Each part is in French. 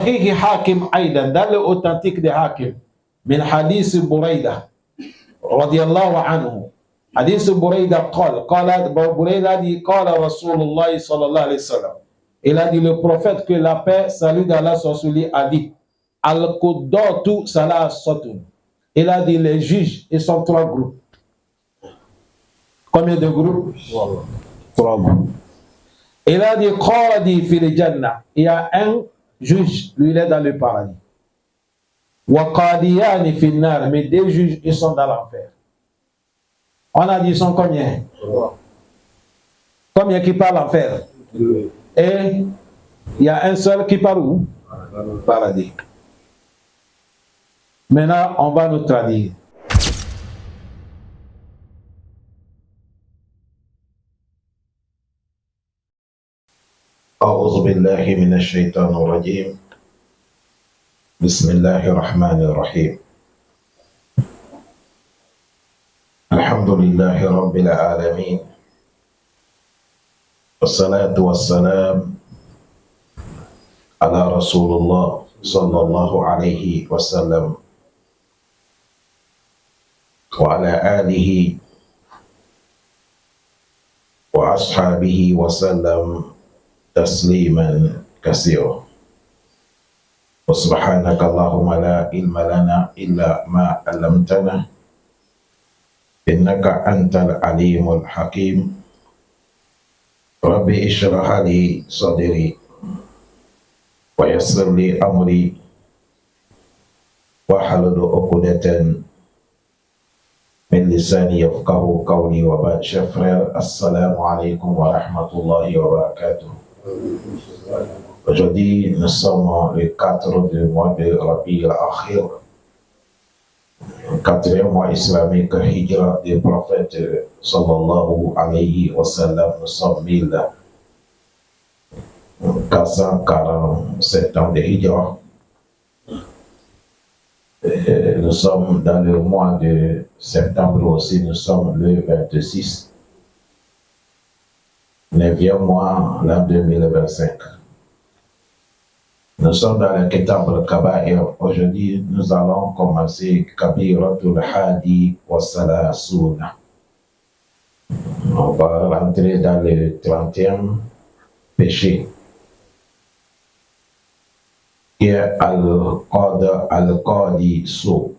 صحيح حاكم أيضا دل أوتنتيك دي حاكم من حديث بريدة رضي الله عنه. حديث بريدة قال بريدة dit قال رسول الله صلى الله عليه وسلم. Il a dit le prophète que la paix, salut d'Allah soit sur lui, a dit Al-Quddatu Salasatun. Il a dit les juges, ils sont trois groupes. Combien de groupes? Trois groupes. Il a dit Qadi fil Jannah. Il y a un juge, lui il est dans le paradis. Wa Qadiyani fil Nar. Mais deux juges, ils sont dans l'enfer. On a dit ils sont combien? Combien qui partent l'enfer? Et il y a un seul qui part où? Paradis. Maintenant, on va nous traduire. أعوذ بالله من الشيطان الرجيم. بسم الله الرحمن الرحيم. الحمد لله رب العالمين. والصلاة والسلام على رسول الله صلى الله عليه وسلم وعلى آله وأصحابه وسلم تسليما كثيرا. وسبحانك اللهم لا علم لنا إلا ما علمتنا إنك أنت العليم الحكيم. ربي اشرح لي صدري ويسر لي أمري واحلل عقدة من لساني يفقه قولي. وبعد frères, assalamu alaikum wa rahmatullahi wa barakatuh. Aujourd'hui, nous sommes le 4 du mois de Rabi al-Akhir, le 4e mois islamique hijra du prophète sallallahu alayhi wa sallam. Nous sommes 1447 ans de hijra. Nous sommes dans le mois de septembre aussi, nous sommes le 26, 9e mois, l'an 2025. Nous sommes dans le Kitab al-Kaba'ir. Aujourd'hui, nous allons commencer Kabiratul Hadi wa Salasuna. On va rentrer dans le 30e péché, qui est Al-Qadi So,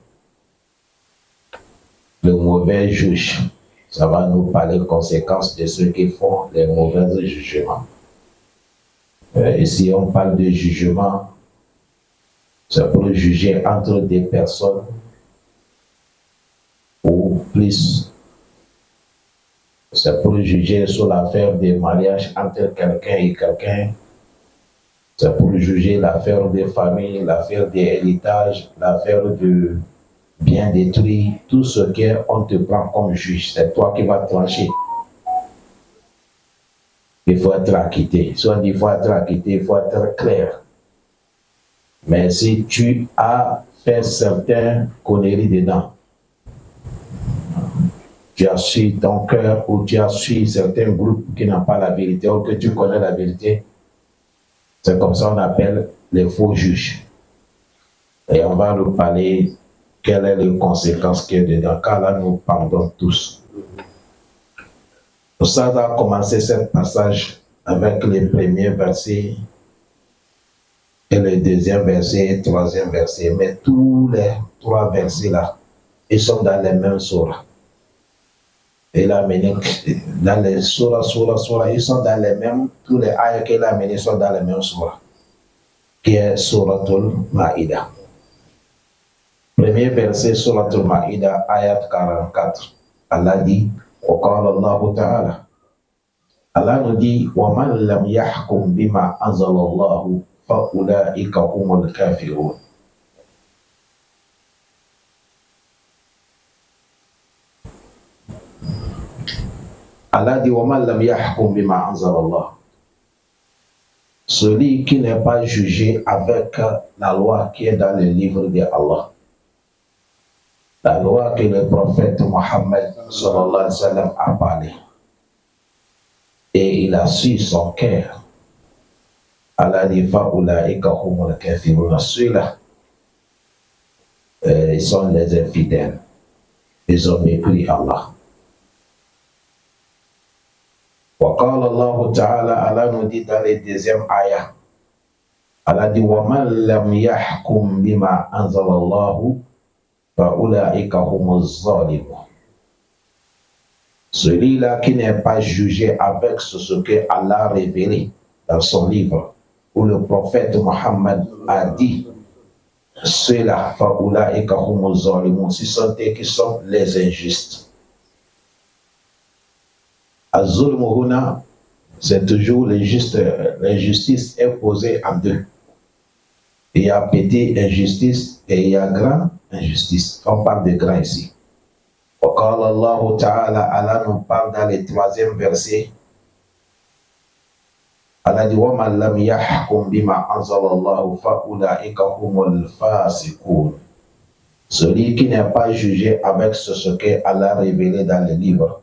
le mauvais juge. Ça va nous parler des conséquences de ceux qui font les mauvais jugements. Ici, on parle de jugement, c'est pour juger entre des personnes ou plus. C'est pour juger sur l'affaire des mariages entre quelqu'un et quelqu'un. C'est pour juger l'affaire des familles, l'affaire des héritages, l'affaire de biens détruits, tout ce qu'on te prend comme juge. C'est toi qui vas trancher. Il faut être acquitté. Si on dit qu'il faut être acquitté, il faut être clair. Mais si tu as fait certaines conneries dedans, tu as su ton cœur ou tu as su certains groupes qui n'ont pas la vérité ou que tu connais la vérité, c'est comme ça qu'on appelle les faux juges. Et on va nous parler quelles sont les conséquences qu'il y a dedans, car là nous pardonnons tous. Ça va commencer ce passage avec les premiers versets et le deuxième verset et le troisième verset. Mais tous les trois versets-là, ils sont dans les mêmes sourates. Et il a mené dans les sourates, ils sont dans les mêmes, tous les ayats qu'il a menés sont dans les mêmes sourates, qui est Suratul Maïda. Premier verset, Suratul Maïda, ayat 44. Allah dit, وقال الله تعالى, Allah nous dit, وَمَنْ لَمْ يَحْكُمْ بِمَا أَنزَلَ اللَّهُ فَأُولَٰئِكَ هُمُ الْكَافِرُونَ. Allah dit, وَمَنْ لَمْ يَحْكُمْ بِمَا أَنزَلَ اللَّهُ. Celui qui n'est pas jugé avec la loi qui est dans le livre de Allah. La loi que le prophète Mohammed sallallahu alayhi wa sallam a parlé. Et il a su son cœur Allah dit fa'ulaika humul kafirun. Ceux-là, ils sont les infidèles. Ils ont mépris Allah. Wa qala Allah ta'ala, Allah nous dit dans les deuxième ayah, Allah dit wa man lam yahkum bima anzala Allah fa'ulaika humuz zalimun. Celui-là qui n'est pas jugé avec ce que Allah a révélé dans son livre, où le prophète Mohammed a dit, ceux-là, fa'ulaika humuz zalimun, ce sont eux qui sont les injustes. Az-zulm huna, c'est toujours l'injustice est posée en deux. Il y a petite injustice et il y a grande injustice. On parle de grand ici. وقال الله تعالى, Allah nous parle dans le troisième verset. Allah dit وَمَنْ لَمْ يَحْكُمْ بِمَا أَنزَلَ اللَّهُ فَأُولَئِكَ هُمُ الْفَاسِقُونَ. Celui qui n'est pas jugé avec ce que Allah a révélé dans le livre,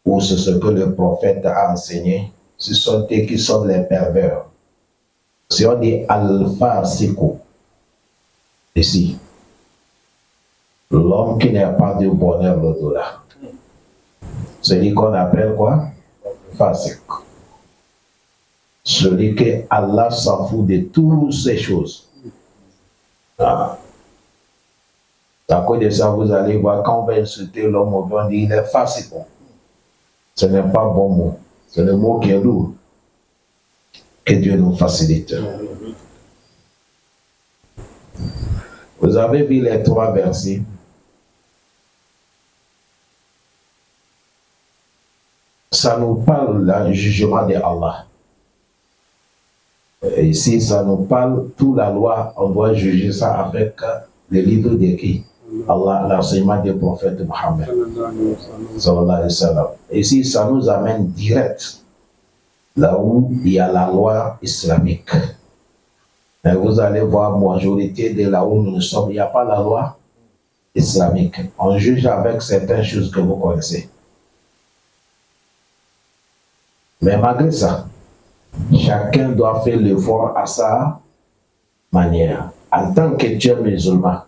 ou ce que le prophète a enseigné, ce sont eux qui sont les pervers. Si on dit al-fasiqu, ici, l'homme qui n'est pas de bonheur l'au-delà. Celui qu'on appelle quoi? Fasiq. Celui que Allah s'en fout de toutes ces choses. Ah. À cause de ça, vous allez voir, quand on va insulter l'homme, on va dire il est fasiq. Ce n'est pas bon mot. C'est le mot qui est lourd. Que Dieu nous facilite. Vous avez vu les trois versets. Ça nous parle du jugement de Allah. Et ici, ça nous parle, toute la loi, on doit juger ça avec le livre de qui? Allah, l'enseignement du prophète Mohammed. Sallallahu alayhi wa sallam. Ici, ça nous amène direct là où il y a la loi islamique. Et vous allez voir, majorité de là où nous sommes, il n'y a pas la loi islamique. On juge avec certaines choses que vous connaissez. Mais malgré ça, chacun doit faire l'effort à sa manière. En tant que tu es musulman,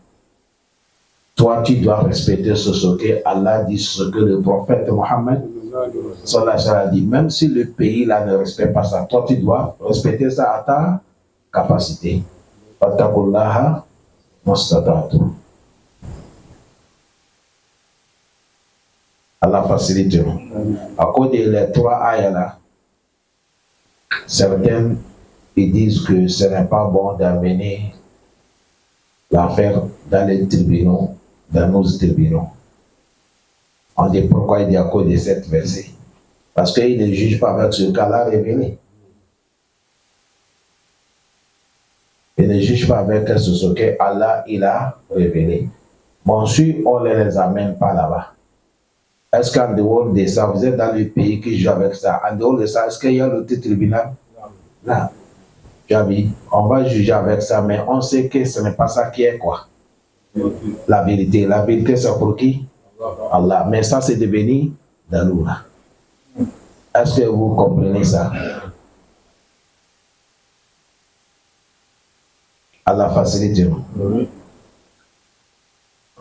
toi, tu dois respecter ce que Allah dit, ce que le prophète Mohammed a dit. Même si le pays là ne respecte pas ça, toi, tu dois respecter ça à ta capacité. Fattaqullaha mastata'tu. Allah facilite. À cause des trois ayats là, certains ils disent que ce n'est pas bon d'amener l'affaire dans les tribunaux, dans nos tribunaux. On dit pourquoi il dit à cause de cette verset. Parce qu'il ne juge pas avec ce qu'Allah a révélé. Il ne juge pas avec ce que Allah il a révélé. Bon, si on ne les amène pas là-bas, est-ce qu'en dehors de ça, vous êtes dans le pays qui joue avec ça? En dehors de ça, est-ce qu'il y a le tribunal? Là. Javi, on va juger avec ça, mais on sait que ce n'est pas ça qui est quoi? La vérité. La vérité, c'est pour qui? Allah. Mais ça, c'est devenu Daloura. Est-ce que vous comprenez ça? Allah facilite.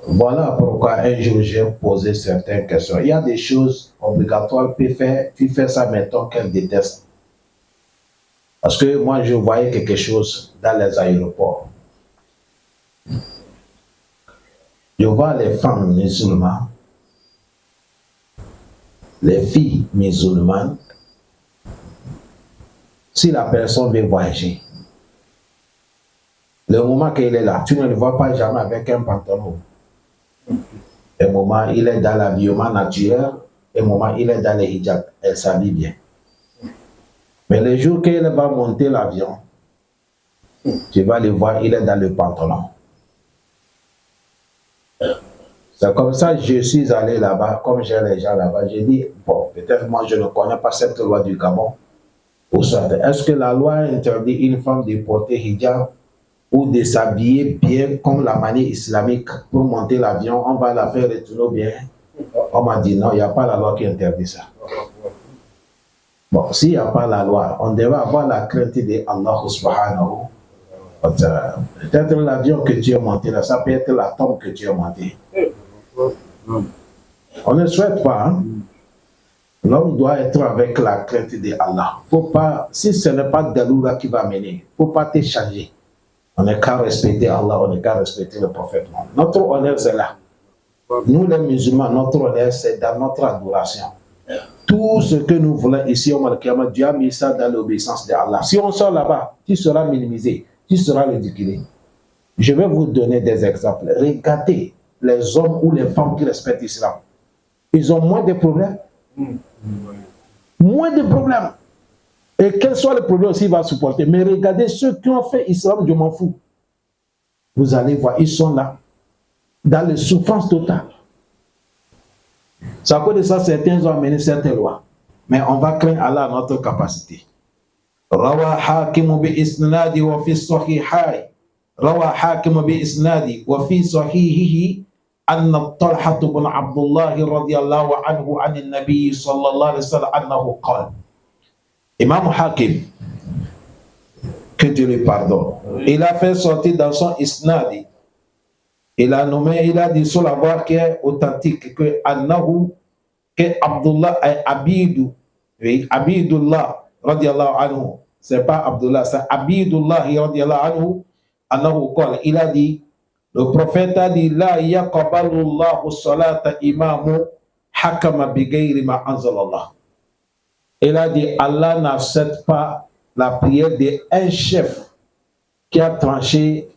Voilà pourquoi un jour j'ai posé certaines questions. Il y a des choses obligatoires, tu fais ça, mettons qu'elle déteste. Parce que moi, je voyais quelque chose dans les aéroports. Je vois les femmes musulmanes, les filles musulmanes, si la personne veut voyager, le moment qu'il est là, tu ne le vois pas jamais avec un pantalon. Le moment il est dans l'habillement naturel, le moment il est dans le hijab, elle s'habille bien. Mais le jour qu'elle va monter l'avion, tu vas le voir, il est dans le pantalon. C'est comme ça que je suis allé là-bas, comme j'ai les gens là-bas, j'ai dit, bon, peut-être moi je ne connais pas cette loi du Gabon. Est-ce que la loi interdit une femme de porter hijab ou de s'habiller bien comme la manière islamique pour monter l'avion, on va la faire retourner bien? On m'a dit non, il n'y a pas la loi qui interdit ça. Bon, s'il n'y a pas la loi, on devrait avoir la crainte de Allah subhanahu wa ta'ala. Peut-être l'avion que tu as monté là, ça peut être la tombe que tu as montée. On ne souhaite pas, hein? L'homme doit être avec la crainte de Allah. Faut pas, si ce n'est pas Daloula qui va mener, il ne faut pas te changer. On n'est qu'à respecter Allah, on n'est qu'à respecter le prophète. Notre honneur, c'est là. Nous, les musulmans, notre honneur, c'est dans notre adoration. Tout ce que nous voulons ici au Malkiyama, Dieu a mis ça dans l'obéissance d'Allah. Si on sort là-bas, tu seras minimisé, tu seras ridiculé. Je vais vous donner des exemples. Regardez les hommes ou les femmes qui respectent l'islam. Ils ont moins de problèmes. Moins de problèmes. Et quel soit le problème aussi, il va supporter. Mais regardez ceux qui ont fait l'islam, je m'en fous. Vous allez voir, ils sont là, dans les souffrances totales. C'est à cause de ça, certains ont amené certaines lois. Mais on va craindre Allah à notre capacité. Rawa hakim bi isnadi wa fi sahihayn. Rawa hakim bi isnadi wa fi sahihihi anna Talha ibn Abdullah radiyallahu anhu an an-nabi sallallahu alayhi wa sallam annahu qala. Imam Hakim, que Dieu lui pardonne, il a fait sortir dans son isnadi. Il a nommé, il a dit sur la voie qui est authentique que Annahu, que Abdullah est Abidou, oui, Abidullah, radiallahu anhu, c'est pas Abdullah, c'est Abidullah, radiallahu anhu, Annahu qala, il a dit, le prophète a dit, la yaqbalullahu salata imamu hakama bigayri ma anzalallah. Il a dit, Allah n'accepte pas la prière d'un chef qui a tranché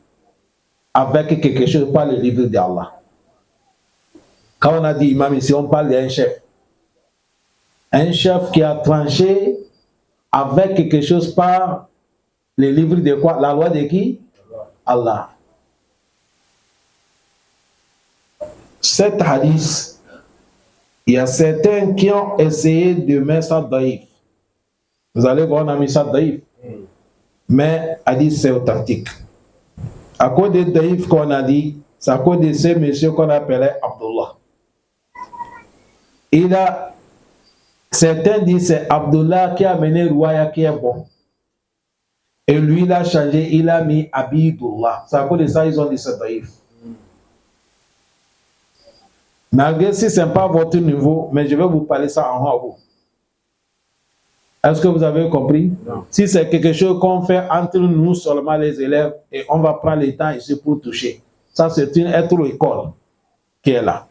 avec quelque chose par le livre d'Allah. Quand on a dit imam ici, on parle d'un chef. Un chef qui a tranché avec quelque chose par le livre de quoi? La loi de qui? Allah. Cet hadith, il y a certains qui ont essayé de mettre ça daïf. Vous allez voir, on a mis ça daïf. Mais hadith, c'est authentique. À cause de daïf qu'on a dit, c'est à cause de ce monsieur qu'on appelait Abdullah. Certains disent c'est Abdullah qui a mené Rouaya qui est bon. Et lui, il a changé, il a mis Abidullah. C'est à cause de ça ils ont dit c'est daïf. Malgré si ce n'est pas votre niveau, mais je vais vous parler ça en haut. Est-ce que vous avez compris? Non. Si c'est quelque chose qu'on fait entre nous seulement les élèves et on va prendre le temps ici pour toucher, ça c'est une autre école qui est là.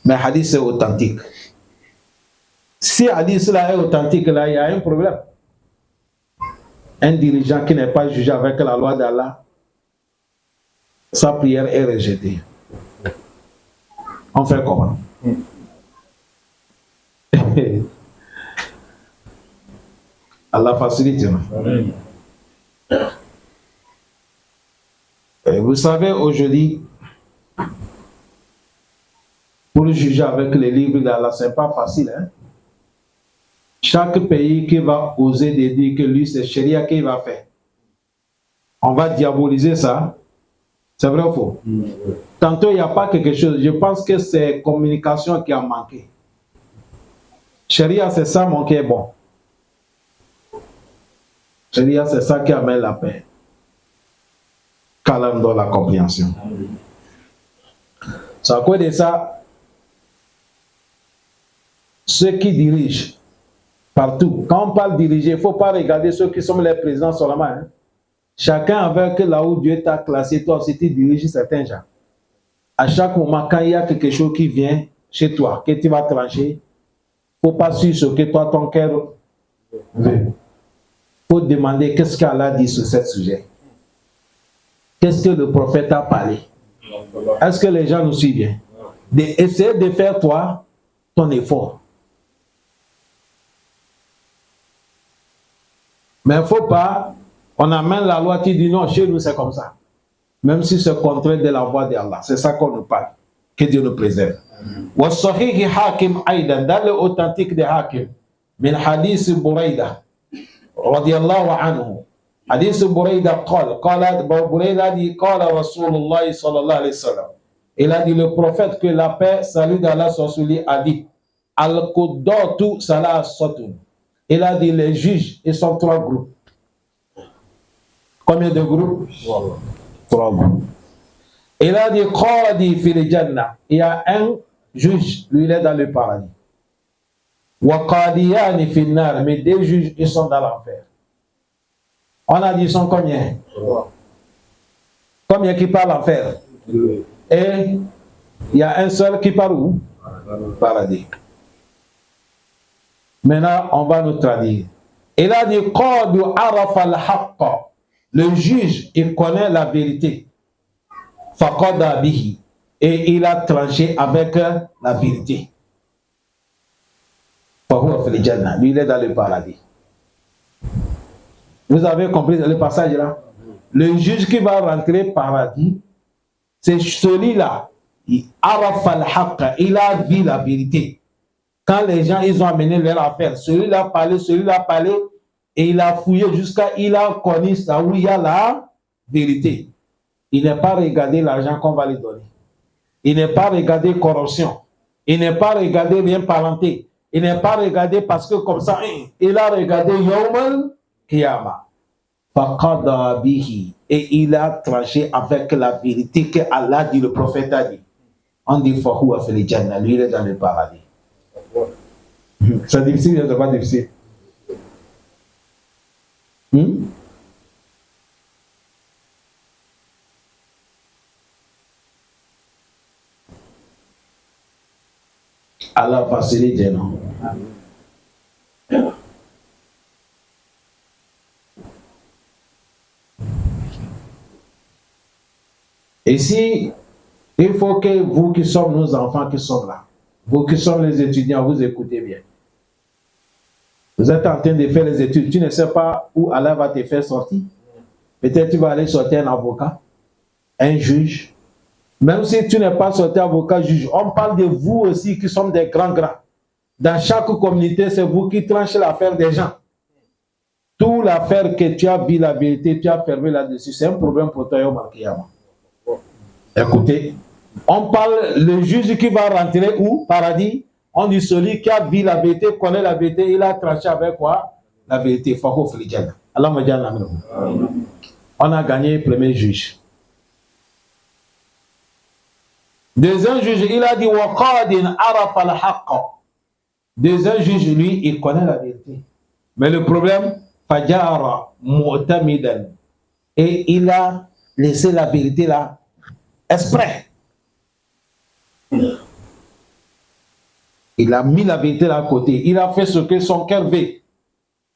Mais hadith c'est authentique. Si hadith là est authentique, là il y a un problème. Un dirigeant qui n'est pas jugé avec la loi d'Allah, sa prière est rejetée. On fait comment? Allah facilite. Et vous savez, aujourd'hui, pour juger avec les livres d'Allah, ce n'est pas facile. Hein? Chaque pays qui va oser de dire que lui, c'est Sharia qu'il va faire, on va diaboliser ça. C'est vrai ou faux? Tantôt, il n'y a pas quelque chose. Je pense que c'est communication qui a manqué. Sharia, c'est ça, mon qui est bon. Sharia, c'est ça qui amène la paix. Calme dans la compréhension. C'est à cause de ça, ceux qui dirigent partout, quand on parle diriger, il ne faut pas regarder ceux qui sont les présidents seulement. Hein. Chacun avec là où Dieu t'a classé, toi aussi tu diriges certains gens. À chaque moment, quand il y a quelque chose qui vient chez toi, que tu vas trancher, il ne faut pas suivre ce que toi, ton cœur veut. Il faut demander qu'est-ce qu'Allah dit sur ce sujet. Qu'est-ce que le prophète a parlé? Est-ce que les gens nous suivent bien? Essayer de faire toi ton effort. Mais il ne faut pas, on amène la loi, tu dis non, chez nous c'est comme ça. Même si c'est contraire de la voix d'Allah. C'est ça qu'on nous parle. Que Dieu nous préserve. Wa sahihi Hakim Aïdan, dans le authentique de Hakim, min hadith Bouraïda, radiyallahu anhu. Hadith Bouraïda qala, Bouraïda dit, qala Rasulullah sallallahu alayhi wa sallam. Il a dit, le prophète, que la paix, salut d'Allah soit sur lui, a dit, Al-Qudatu Salasatun. Il a dit les juges, ils sont 3 groupes. Combien de groupes? 3 groupes. Il a dit Qadi fil Jannah. Il y a un juge, lui il est dans le paradis. Wa Qadiyani fil Nar. Mais 2 juges, ils sont dans l'enfer. On a dit ils sont combien? 3. Combien qui partent l'enfer? 2. Et il y a un seul qui part où? Paradis. Maintenant, on va nous traduire. Il a dit Qadu arafa al-haqqa. Le juge, il connaît la vérité. Faqada bihi. Et il a tranché avec la vérité. Fahuwa fil Jannah. Lui, il est dans le paradis. Vous avez compris le passage là? Le juge qui va rentrer au paradis, c'est celui-là. Arafa al-haqqa. Il a vu la vérité. Quand les gens ils ont amené leur affaire, celui-là parlait, et il a fouillé jusqu'à il a connu ça où il y a la vérité. Il n'est pas regardé l'argent qu'on va lui donner. Il n'est pas regardé corruption. Il n'est pas regardé rien parenté. Il n'est pas regardé parce que comme ça, il a regardé Yawmal Qiyamah. Faqada bihi. Et il a tranché avec la vérité que Allah dit, le prophète a dit. On dit Fahuwa fil Jannah. Lui, il est dans le paradis. C'est difficile, c'est pas difficile. Allah facilite, non? Ici, il faut que vous qui sommes nos enfants qui sommes là, vous qui sommes les étudiants, vous écoutez bien. Vous êtes en train de faire les études, tu ne sais pas où Allah va te faire sortir. Peut-être tu vas aller sortir un avocat, un juge. Même si tu n'es pas sorti avocat, juge, on parle de vous aussi qui sommes des grands. Dans chaque communauté, c'est vous qui tranchez l'affaire des gens. Toute l'affaire que tu as vu la vérité, tu as fermé là-dessus, c'est un problème pour toi, Yawmal Qiyamah. Écoutez, on parle, le juge qui va rentrer où? Paradis. On dit celui qui a vu la vérité, connaît la vérité, il a tranché avec quoi? La vérité. Fahuwa fil Jannah. Allah me dit. On a gagné le premier juge. Deuxième juge, il a dit wa qadin arafa al-haqqa. Deuxième juge, lui, il connaît la vérité. Mais le problème, fajara mu'tamidan. Et il a laissé la vérité là, exprès. Il a mis la vérité là à côté. Il a fait ce que son cœur veut.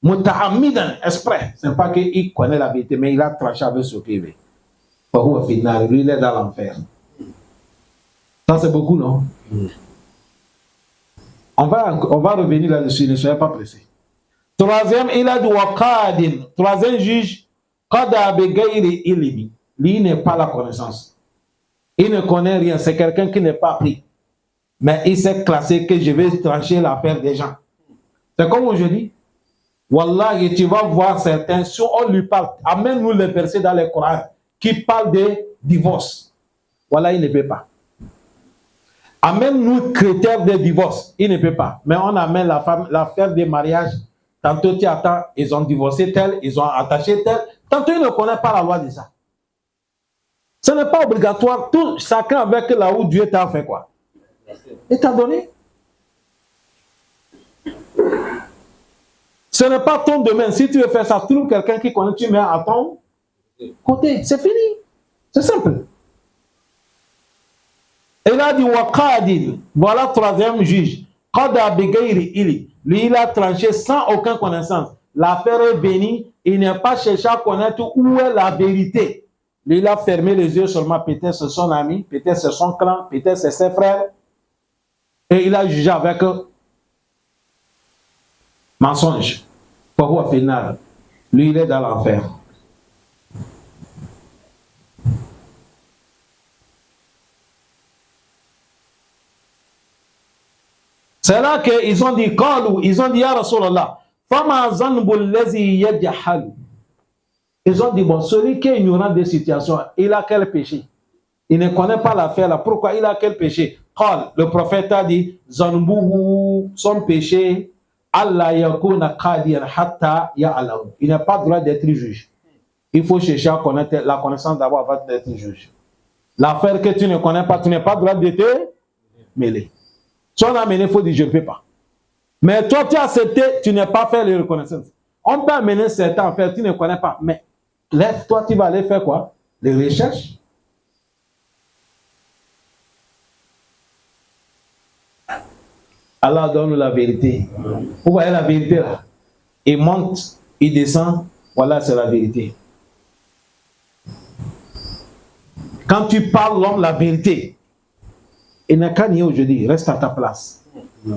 Muta'amidan, exprès. Ce n'est pas qu'il connaît la vérité, mais il a tranché avec ce qu'il veut. Fahuwa fil nar. Lui, il est dans l'enfer. Ça, c'est beaucoup, non? On va revenir là-dessus, ne soyez pas pressés. Troisième, il a dit waqadin. Troisième juge, qada bi ghayri ilmi. Lui n'est pas la connaissance. Il ne connaît rien. C'est quelqu'un qui n'est pas appris. Mais il s'est classé que je vais trancher l'affaire des gens. C'est comme aujourd'hui. Wallah, tu vas voir certains, si on lui parle, amène-nous les versets dans le Coran qui parlent de divorce. Wallah, il ne peut pas. Amène-nous critères de divorce. Il ne peut pas. Mais on amène la femme, l'affaire des mariages. Tantôt tu attends, ils ont divorcé tel, ils ont attaché tel. Tantôt ils ne connaissent pas la loi de ça. Ce n'est pas obligatoire. Tout chacun avec là où Dieu t'a fait quoi. Il t'a donné. Ce n'est pas ton domaine. Si tu veux faire ça, trouve quelqu'un qui connaît, tu mets à ton côté. C'est fini. C'est simple. Il a dit waqadin. Voilà troisième juge. Qada bi ghayri ilmi. Lui, il a tranché sans aucune connaissance. L'affaire est bénie. Il n'a pas cherché à connaître où est la vérité. Lui, il a fermé les yeux seulement. Peut-être c'est son ami, peut-être c'est son clan, peut-être c'est ses frères. Et il a jugé avec mensonge. Fahuwa fil nar. Lui, il est dans l'enfer. C'est là qu'ils ont dit, ils ont dit, Ya Rasulallah, fama zanbul lazi yajhalu. Ils ont dit, bon, celui qui est ignorant des situations, il a quel péché? Il ne connaît pas l'affaire là. Pourquoi il a quel péché? Le prophète a dit, Zanbuhu, son péché, Allah yakuna qadiyan hatta ya'lam. Il n'a pas le droit d'être juge. Il faut chercher à connaître la connaissance d'abord avant d'être juge. L'affaire que tu ne connais pas, tu n'as pas le droit de te mêler. Si on a mené, il faut dire je ne peux pas. Mais toi, tu as accepté, tu n'as pas fait les reconnaissances. On peut amener certains à faire, tu ne connais pas. Mais lève-toi, tu vas aller faire quoi? Les recherches. Allah donne la vérité. Vous voyez la vérité là? Il monte, il descend, voilà, c'est la vérité. Quand tu parles l'homme la vérité, il n'a qu'à nier aujourd'hui, reste à ta place.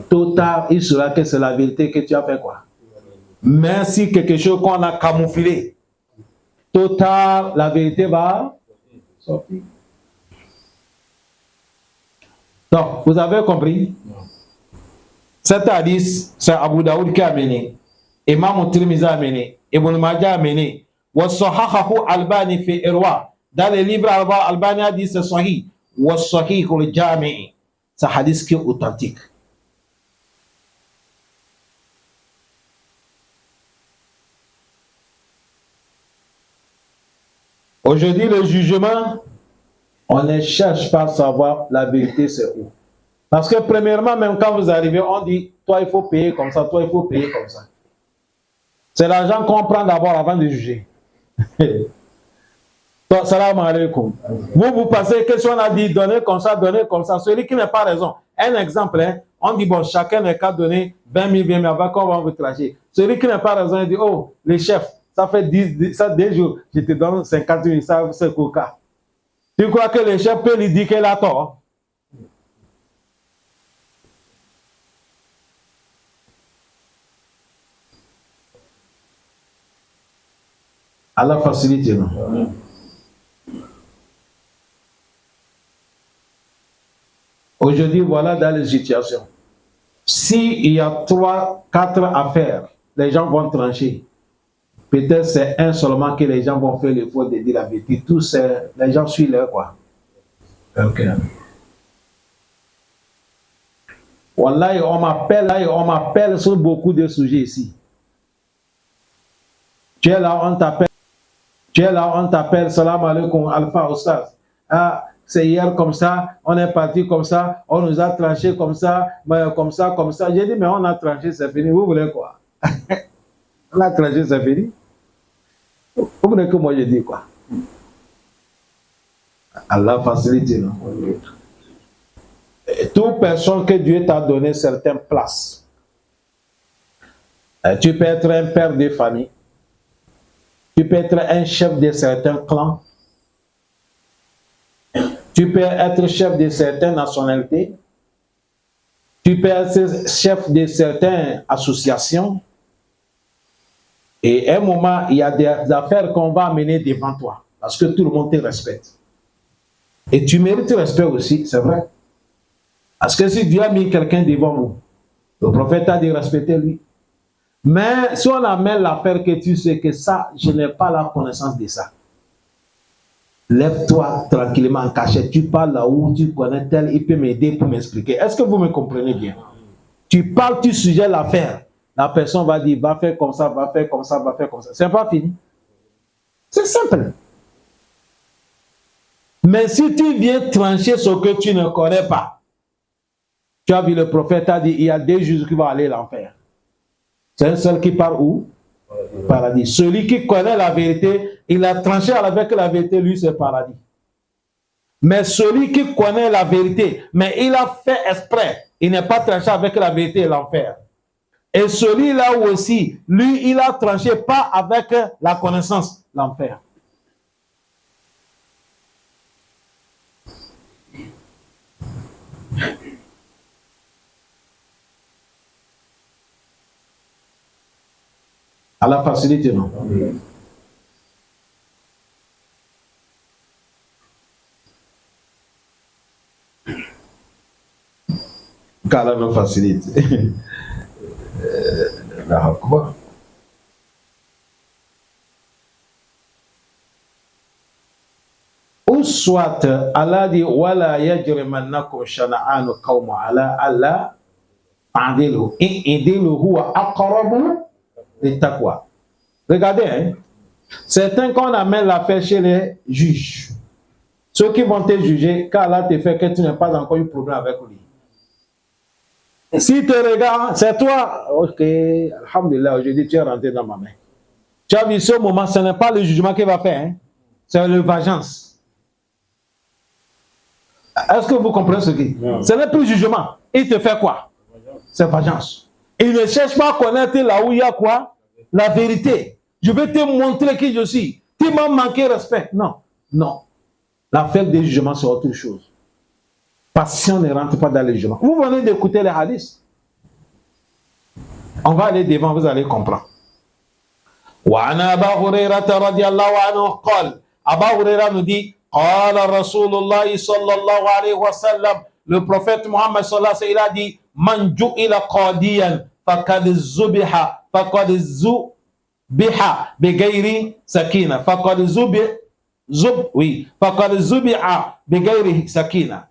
Tôt ou tard, il saura que c'est la vérité que tu as fait quoi. Mais si quelque chose qu'on a camouflé, tôt ou tard, la vérité va sortir. Donc, vous avez compris? Cet hadith, c'est Abu Daoud qui a mené, Imam Tirmidhi a mené, Ibn Majah a mené, wa sahahahu Albani fi Irwa. Dans les livres Albani a dit c'est sahih, wa sahih al-jami'. C'est un hadith qui est authentique. Aujourd'hui, le jugement, on ne cherche pas à savoir la vérité c'est où. Parce que premièrement, même quand vous arrivez, on dit, toi il faut payer comme ça, toi il faut payer comme ça. C'est l'argent qu'on prend d'abord avant de juger. Salam alaikum. Vous pensez que si on a dit donner comme ça, celui qui n'a pas raison. Un exemple, hein, on dit, bon, chacun n'a qu'à donner 20 000, avant qu'on va vous tracher. Celui qui n'a pas raison, il dit, oh, les chefs, ça fait 10 jours, je te donne 50 000, ça c'est coca. Tu crois que le chef peut lui dire qu'il a tort? Allah facilite, non? Aujourd'hui, voilà dans les situations. S'il y a 3, 4 affaires, les gens vont trancher. Peut-être c'est un seulement que les gens vont faire l'effort de dire la vérité. Tous, les gens suivent leur quoi. Ok. Wallahi, on m'appelle sur beaucoup de sujets ici. Tu es là, on t'appelle, salam alaikum, Alpha Oustaz. Ah, c'est hier comme ça, on est parti comme ça, on nous a tranché comme ça, comme ça, comme ça. J'ai dit, mais on a tranché, c'est fini. Vous voulez quoi? On a tranché, c'est fini. Vous voulez que moi je dise quoi? Allah facilite, non? Toute personne que Dieu t'a donné certaines places. Tu peux être un père de famille. Tu peux être un chef de certains clans. Tu peux être chef de certaines nationalités. Tu peux être chef de certaines associations. Et à un moment, il y a des affaires qu'on va amener devant toi. Parce que tout le monde te respecte. Et tu mérites respect aussi, c'est vrai. Parce que si Dieu a mis quelqu'un devant nous, le prophète a dit respecter lui. Mais si on amène l'affaire que tu sais que ça, je n'ai pas la connaissance de ça. Lève-toi tranquillement en cachette. Tu parles là où tu connais tel, il peut m'aider pour m'expliquer. Est-ce que vous me comprenez bien? Tu parles, tu sujettes l'affaire. La personne va dire, va faire comme ça, va faire comme ça, va faire comme ça. C'est pas fini. C'est simple. Mais si tu viens trancher ce que tu ne connais pas, tu as vu le prophète a dit, il y a des juges qui vont aller l'enfer. C'est un seul qui part où? Paradis. Celui qui connaît la vérité, il a tranché avec la vérité, lui c'est paradis. Mais celui qui connaît la vérité, mais il a fait exprès, il n'est pas tranché avec la vérité, l'enfer. Et celui-là aussi, lui, il a tranché pas avec la connaissance, l'enfer. À la facilité, non? Qu'Allah nous facilite. soit Allah dit wala yajrimannakum shana'anu qawmin ala alla ta'dilu i'dilu huwa aqrabu littaqwa. Regardez, hein, certains qu'on amène l'affaire chez les juges, ceux qui vont te juger, car Allah te fait que tu n'as pas encore eu problème avec lui. Si tu regardes, c'est toi, ok, alhamdulillah, aujourd'hui tu es rentré dans ma main. Tu as vu ce moment, ce n'est pas le jugement qu'il va faire, hein, c'est le vengeance. Est-ce que vous comprenez ce qui? Ce n'est plus jugement. Il te fait quoi? C'est vengeance. Il ne cherche pas à connaître là où il y a quoi? La vérité. Je vais te montrer qui je suis. Tu m'as manqué respect. Non, non. L'affaire des jugements, c'est autre chose. Parce qu'on ne rentre pas dans les jugements. Vous venez d'écouter les hadiths. On va aller devant, vous allez comprendre. وعن أبا هريرة رضي الله عنه قال أبا هريرة nous dit قال رسول الله صلى الله عليه وسلم le prophète Muhammad صلى الله عليه وسلم il a dit من جعل قاضيا فقد ذبح بغير سكينة فقد ذبح بغير سكينة.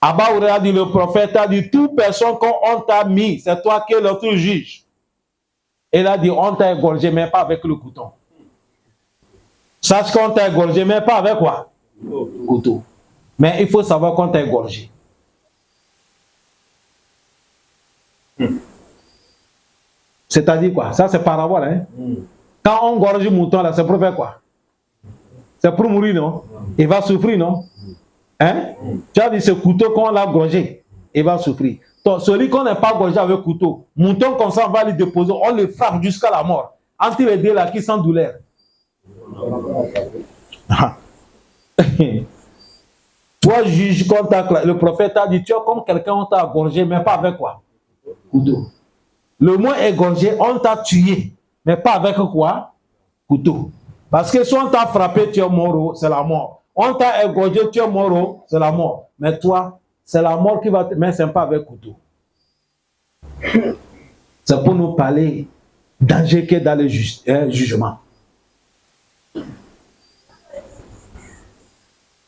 Abba Huraira dit, le prophète a dit, toute personne qu'on t'a mis, c'est toi qui es l'autre juge. Il a dit, on t'a égorgé, mais pas avec le couteau. Sache qu'on t'a égorgé, mais pas avec quoi? Couteau. Mais il faut savoir qu'on t'a égorgé. C'est-à-dire quoi? Ça, c'est parabole, hein? Quand on gorge le mouton, là, c'est pour faire quoi? C'est pour mourir, non? Il va souffrir, non? Hein? Tu as dit, ce couteau qu'on l'a gorgé, il va souffrir. Donc, celui qu'on n'a pas gorgé avec couteau, mouton comme ça, on va le déposer, on le frappe jusqu'à la mort. Entre les deux là, qui sont douleur. Toi, juge, le prophète a dit, tu es comme quelqu'un, on t'a gorgé, mais pas avec quoi? Couteau. Le mot égorgé, on t'a tué, mais pas avec quoi? Couteau. Parce que si on t'a frappé, tu es mort, c'est la mort. On t'a égorgé, tu es mort, c'est la mort. Mais toi, c'est la mort qui va te... Mais c'est pas avec couteau. C'est pour nous parler danger qui est dans le jugement.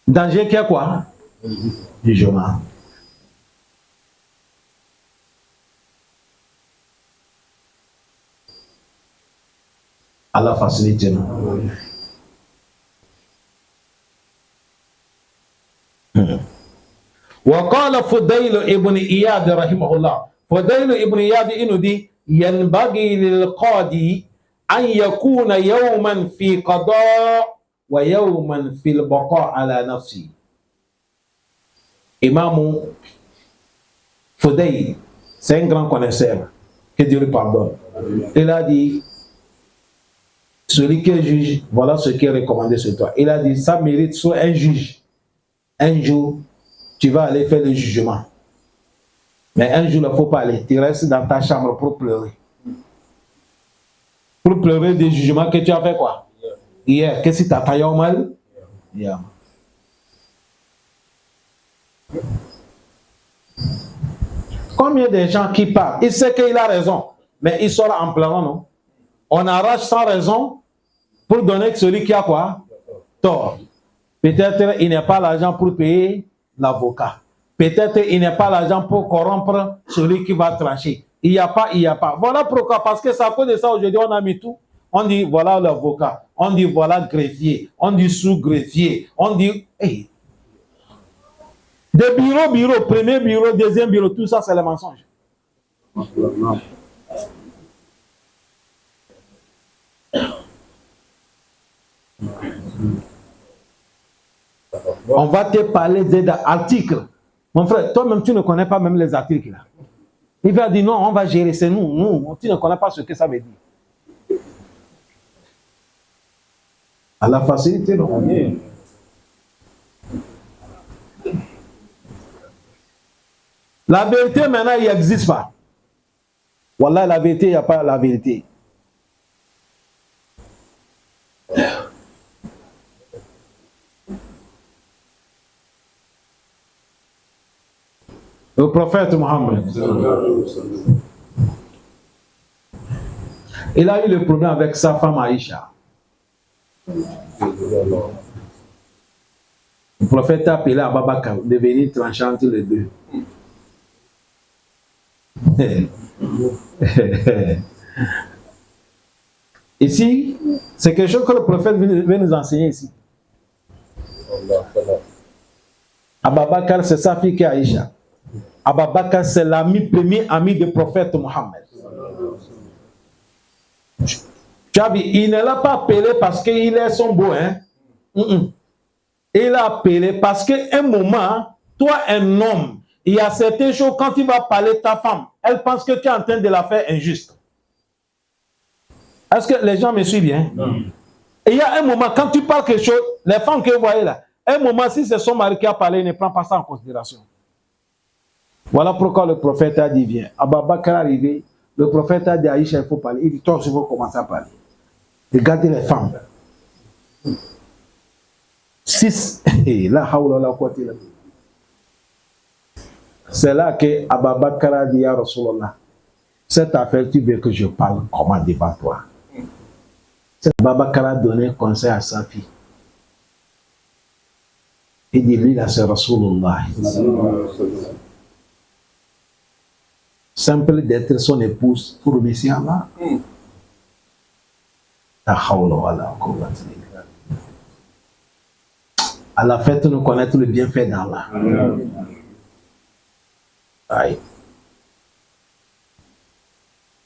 Danger qui est quoi? Jugement. Allah facilite nous. وقال فضيل ابن إياد رحمه الله فضيل ابن إياد إنه دي ينبغي للقاضي أن يكون يوما في قضاء ويوما في البقاء على نفسه. Imam Fodayl, c'est un grand connaisseur, que Dieu lui pardonne. Il a dit, celui qui est juge, voilà ce qui est recommandé sur toi. Il a dit, ça mérite soit un juge. Un jour, tu vas aller faire le jugement. Mais un jour, il ne faut pas aller. Tu restes dans ta chambre pour pleurer. Pour pleurer des jugements que tu as fait quoi? Hier. Qu'est-ce que tu as taillé au mal? Hier. Combien de gens qui parlent? Il sait qu'il a raison, mais il sort en pleurant, non? On arrache sans raison pour donner que celui qui a quoi? Tort. Peut-être il n'a pas l'argent pour payer l'avocat. Peut-être il n'a pas l'argent pour corrompre celui qui va trancher. Il n'y a pas, il n'y a pas. Voilà pourquoi. Parce que c'est à cause de ça aujourd'hui on a mis tout. On dit voilà l'avocat. On dit voilà greffier. On dit sous-greffier. On dit... Hey. Des bureaux, premier bureau, deuxième bureau, tout ça c'est le mensonge. On va te parler d'articles. Mon frère, toi-même, tu ne connais pas même les articles là. Il va dire non, on va gérer, c'est nous. Tu ne connais pas ce que ça veut dire. À la facilité, non? La vérité, maintenant, il n'existe pas. Wallah, la vérité, il n'y a pas la vérité. Le prophète Mohammed, il a eu le problème avec sa femme Aïcha. Le prophète a appelé Abou Bakr de venir trancher entre les deux. Ici, c'est quelque chose que le prophète veut nous enseigner ici. Abou Bakr, c'est sa fille qui est Aïcha. Abou Bakr, c'est premier ami du prophète Mohammed. Tu as vu, il ne l'a pas appelé parce qu'il est son beau, hein? Il l'a appelé parce qu'à un moment, toi, un homme, il y a certaines choses, quand tu vas parler de ta femme, elle pense que tu es en train de la faire injuste. Est-ce que les gens me suivent bien? Et il y a un moment, quand tu parles quelque chose, les femmes que vous voyez là, un moment, si c'est son mari qui a parlé, il ne prend pas ça en considération. Voilà pourquoi le prophète a dit, viens. Abou Bakr est arrivé, le prophète a dit, Aïcha, il faut parler. Il dit, toi, je veux commencer à parler. Regardez les femmes. 6. C'est là que Abou Bakr a dit à Rasulallah, cette affaire, tu veux que je parle comment devant toi? Abou Bakr a donné conseil à sa fille. Il dit, lui là, c'est Rasulallah. Simple d'être son épouse pour remercier Allah. Allah fait nous connaître le bienfait d'Allah.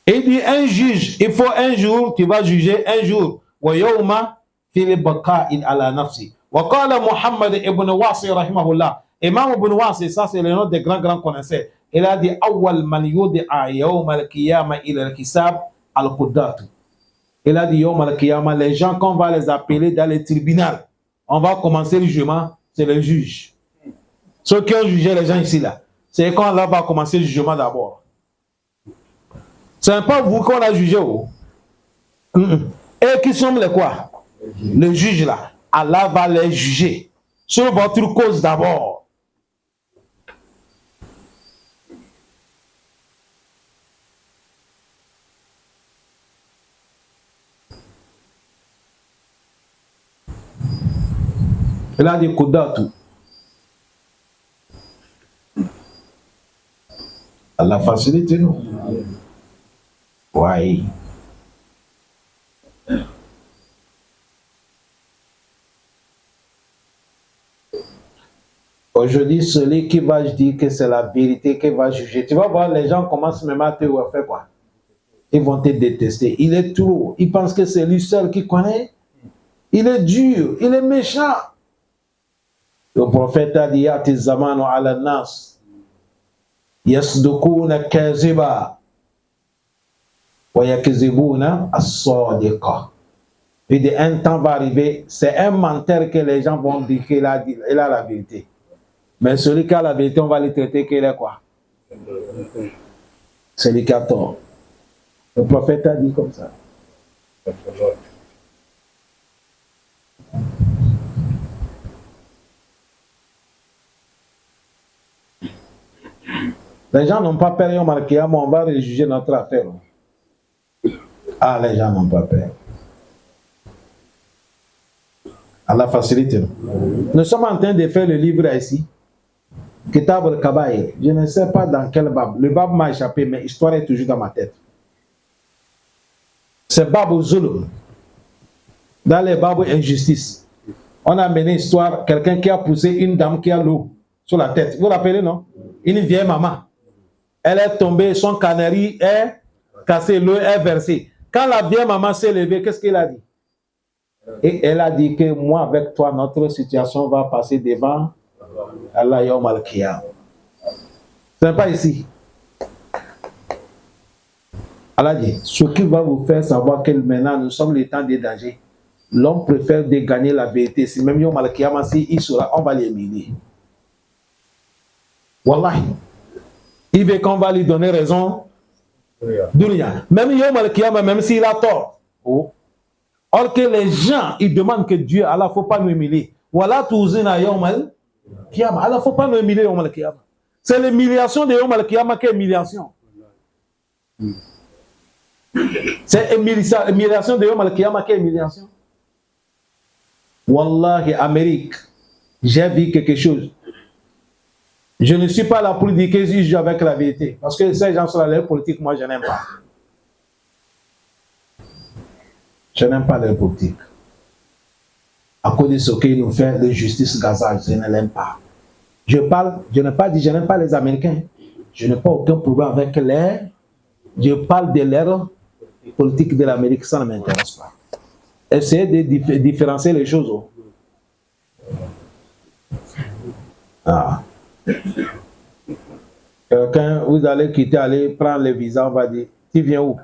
Il dit un juge, il faut un jour, tu vas juger un jour. وَيَوْمَ فِي الْبَقَاءِ عَلَى نَفْسِ وَقَالَ محمد ابن واصي رحمه الله. Imam Ibn Wasi, ça c'est le nom des grands connaisseurs. Il a dit أول من يدعى يوم القيامة إلى الحساب القضاة. Il a dit يوم القيامة, les gens qu'on va les appeler dans les tribunaux, on va commencer le jugement, c'est le juge. Ceux qui ont jugé les gens ici là, c'est quand là va commencer le jugement d'abord. C'est pas vous qu'on a jugé. Et qui sont les quoi? Le juge là. Allah va les juger sur votre cause d'abord. Il a dit Koudatu. Allah facilite nous. Oui. Aujourd'hui, celui qui va dire que c'est la vérité qui va juger, tu vas voir, les gens commencent même à te faire quoi? Ils vont te détester. Il est trop. Il pense que c'est lui seul qui connaît. Il est dur. Il est méchant. Le prophète a dit Yati zamanu ala nas yasdukuna kaziba wa yakzibuna as-sadiqa. Il dit un temps va arriver, c'est un menteur que les gens vont dire qu'il a la vérité. Mais celui qui a la vérité, on va le traiter qu'il est quoi? Celui qui a tort. Le prophète a dit comme ça. Les gens n'ont pas peur, ils ont marqué, on va juger notre affaire. Ah, les gens n'ont pas peur. Allah facilite. Nous sommes en train de faire le livre ici. Kitab al-Kabaïr. Je ne sais pas dans quel bab. Le bab m'a échappé, mais l'histoire est toujours dans ma tête. C'est bab zulm. Dans les babs injustice. On a mené histoire, quelqu'un qui a poussé une dame qui a l'eau sur la tête. Vous vous rappelez, non? Une vieille maman. Elle est tombée, son canari est cassé, l'eau est versée. Quand la vieille maman s'est levée, qu'est-ce qu'elle a dit? Et elle a dit que moi, avec toi, notre situation va passer devant Allah Yawm al-Qiyam. Ce n'est pas ici. Allah dit, ce qui va vous faire savoir que maintenant nous sommes les temps des dangers. L'homme préfère de gagner la vérité. Si même Yawm al-Qiyam, si il sera, on va l'éliminer. Wallahi. Il veut qu'on va lui donner raison. Dunya. Même Yawm al-Qiyam, même s'il a tort. Oh. Or que les gens, ils demandent que Dieu, Allah, il ne faut pas nous humilier. Voilà tout Yawm al-Qiyam. Allah, il ne faut pas nous humilier Yawm al-Qiyam. C'est l'humiliation de Yawm al-Qiyam qui est humiliation. C'est l'humiliation de Yawm al-Qiyam qui est humiliation. Wallahi, Amérique, j'ai vu quelque chose. Je ne suis pas là pour dire qu'ils jugent avec la vérité. Parce que ces gens sont là, leur politique, moi, je n'aime pas. Je n'aime pas leur politique. À cause de ce qu'ils nous font de justice Gaza, je ne l'aime pas. Je n'ai pas dit, je n'aime pas les Américains. Je n'ai pas aucun problème avec les. Je parle de leur politique de l'Amérique, ça ne m'intéresse pas. Essayez de différencier les choses. Ah. Quelqu'un, vous allez quitter, aller prendre le visa, on va dire, tu viens où?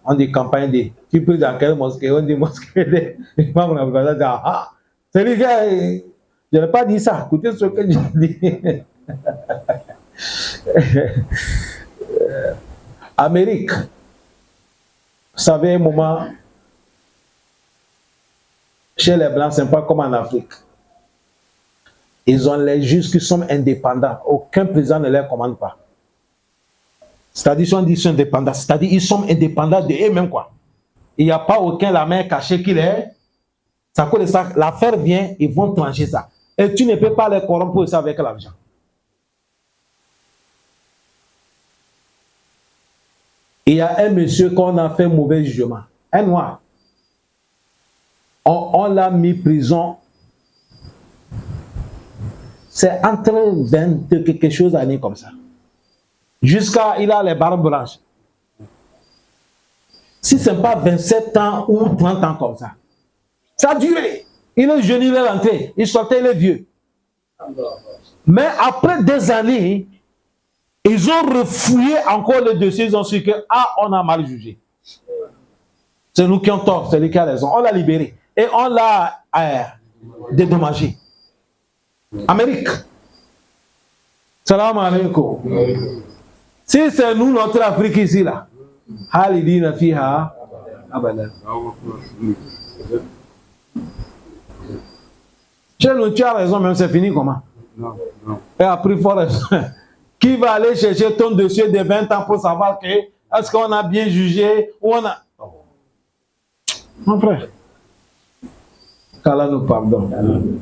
On dit campagne D. Tu pries dans quelle mosquée? On dit mosquée D. Ah, c'est les gars, je n'ai pas dit ça. Écoutez ce que j'ai dit. Amérique, vous savez, un moment, chez les Blancs, c'est pas comme en Afrique. Ils ont les juges qui sont indépendants. Aucun président ne les commande pas. C'est-à-dire, ils sont indépendants. C'est-à-dire, ils sont indépendants de eux-mêmes, quoi. Il n'y a pas aucun la main cachée qui les. Ça cause de ça. L'affaire vient, ils vont trancher ça. Et tu ne peux pas les corrompre pour ça avec l'argent. Il y a un monsieur qu'on a fait mauvais jugement. Un noir. On l'a mis prison. C'est entre 20 quelque chose d'années comme ça. Jusqu'à, il a les barbes blanches. Si ce n'est pas 27 ans ou 30 ans comme ça. Ça a duré. Il est jeune, il est rentré. Il sortait, il est vieux. Mais après des années, ils ont refouillé encore le dossier. Ils ont su que, on a mal jugé. C'est nous qui avons tort, c'est lui qui a raison. On l'a libéré. Et on l'a dédommagé. Amérique. Salam alaikum. Si c'est nous, notre Afrique ici, là. Halidina fiha abada. Chez nous, tu as raison, même c'est fini comment? Non. Et après, fort raison. Qui va aller chercher ton dossier de 20 ans pour savoir que est-ce qu'on a bien jugé ou on a. Mon frère. Qu'Allah nous pardonne.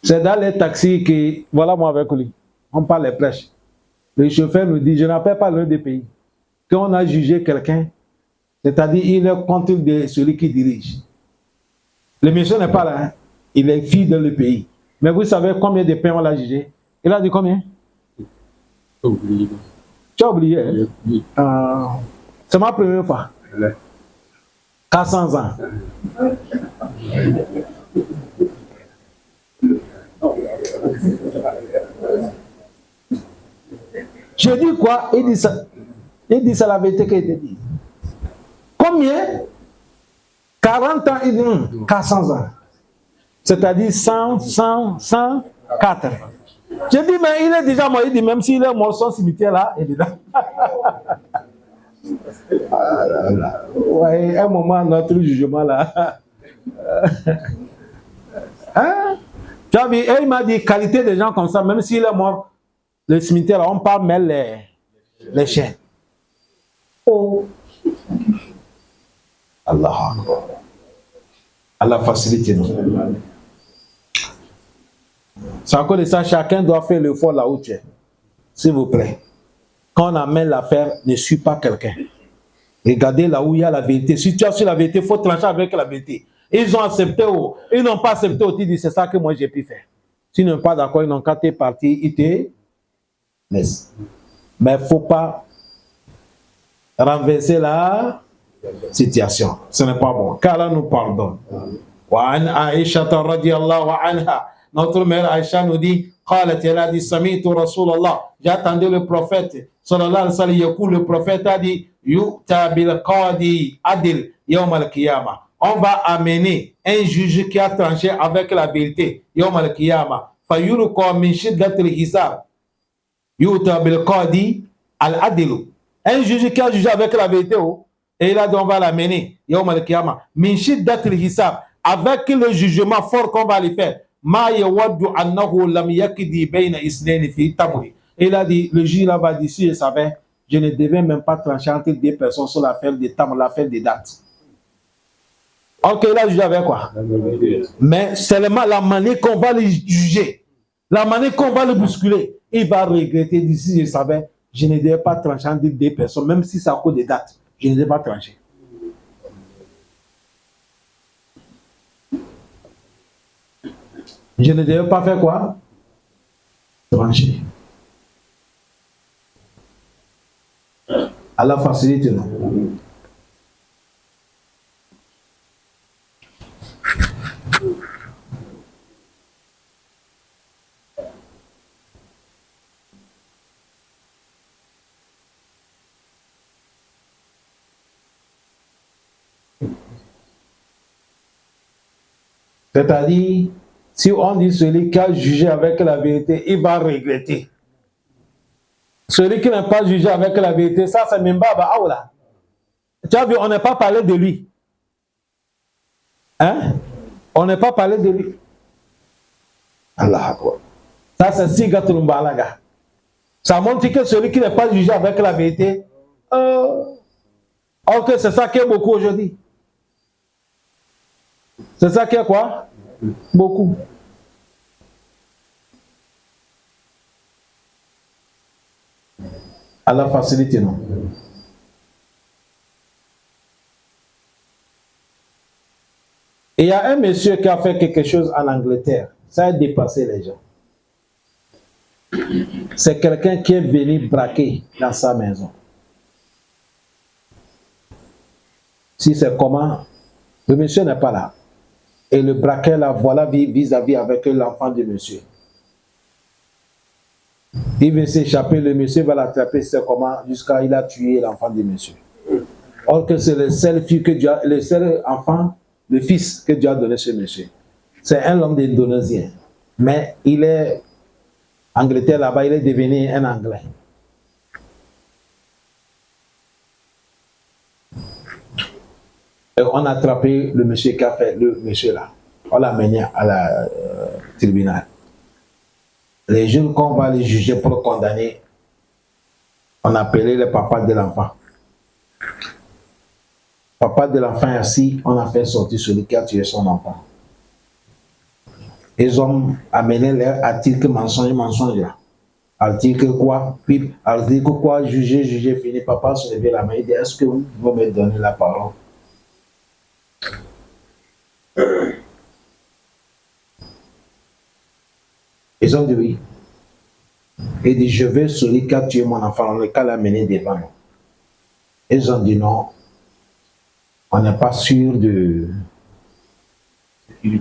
C'est dans les taxis que, voilà moi avec lui, on parle les prêches. Le chauffeur nous dit, je n'appelle pas le des pays. Quand on a jugé quelqu'un, c'est-à-dire il est contre de celui qui dirige. Le monsieur n'est pas là, hein? Il est fille dans le pays. Mais vous savez combien de pains on l'a jugé? Il a dit combien? Oublié. Tu as oublié? Hein? C'est ma première fois. 400 ans. Je dis quoi? Il dit ça. Il dit ça la vérité qu'il te dit. Combien? 40 ans, il dit 400 ans. C'est-à-dire 104. Je dis, mais il est déjà mort. Il dit, même s'il est mort, son cimetière là, il est là. Ouais, un moment, notre jugement là. Hein? Tu as vu, et il m'a dit, qualité des gens comme ça, même s'il est mort, le cimetière là, on parle même les chaînes. Oh. Allah. Allah facilite nous. C'est à cause de ça, chacun doit faire l'effort là où tu es. S'il vous plaît. Quand on amène l'affaire, ne suis pas quelqu'un. Regardez là où il y a la vérité. Si tu as su la vérité, il faut trancher avec la vérité. Ils ont accepté ou ils n'ont pas accepté ou tu dis c'est ça que moi j'ai pu faire. S'ils n'ont pas d'accord, ils n'ont qu'à te partir, ils te laissent. Mais il ne faut pas renverser la situation. Ce n'est pas bon. Qu'Allah nous pardonne. Wa an Aisha radiyallahu anha. Notre mère Aïcha nous dit, elle a dit, Sami'tu Rasulallah, j'attendais le prophète, sallallahu alayhi wa sallam, le prophète a dit, Yu'ta bil qadi adil yawm al-qiyamah. On va amener un juge qui a tranché avec la vérité, yawm al-qiyamah. Fayulqa min shiddat al-hisab. Yu'ta bil qadi al-adil. Un juge qui a jugé avec la vérité, et il a dit, on va l'amener, yawm al-qiyamah. Min shiddat al-hisab. Avec le jugement fort qu'on va lui faire. Il a dit, le juge là va dire, si je savais, je ne devais même pas trancher entre deux personnes sur l'affaire des tam, l'affaire des dates. Ok, il a jugé avec quoi? Mais seulement la manière qu'on va le juger, la manière qu'on va le bousculer, il va regretter. D'ici, je savais, je ne devais pas trancher entre deux personnes, même si c'est à cause des dates, je ne devais pas trancher. Je ne devais pas faire quoi? Trancher. À la facilité, non? C'est-à-dire, si on dit celui qui a jugé avec la vérité, il va regretter. Celui qui n'a pas jugé avec la vérité, ça c'est même pas là. Tu as vu, on n'a pas parlé de lui. Hein? On n'a pas parlé de lui. Allah. Ça c'est Sigatulumbalaga. Ça montre que celui qui n'est pas jugé avec la vérité, ok, c'est ça qui est beaucoup aujourd'hui. C'est ça qui est quoi? Beaucoup. À la facilité, non? Et il y a un monsieur qui a fait quelque chose en Angleterre. Ça a dépassé les gens. C'est quelqu'un qui est venu braquer dans sa maison. Si c'est comment, le monsieur n'est pas là. Et le braquet là, voilà vis-à-vis avec l'enfant du monsieur. Il veut s'échapper, le monsieur va l'attraper, c'est comment, jusqu'à il a tué l'enfant du monsieur. Or que c'est le seul fils que Dieu a, le seul enfant, le fils que Dieu a donné ce monsieur. C'est un homme d'Indonésien. Mais il est Angleterre là-bas, il est devenu un Anglais. Et on a attrapé le monsieur qui a fait le monsieur là. On l'a mené à la tribunal. Les jours qu'on va les juger pour condamner, on a appelé le papa de l'enfant. Papa de l'enfant est assis, on a fait sortir celui qui a tué son enfant. Ils ont amené leur article mensonge là. Article quoi? Puis, article quoi? Juger, fini. Papa se levait la main, il dit, est-ce que vous pouvez me donner la parole? Ils ont dit oui. Il dit, je veux celui qui a tué mon enfant, le cas l'amener devant nous. Ils ont dit non. On n'est pas sûr de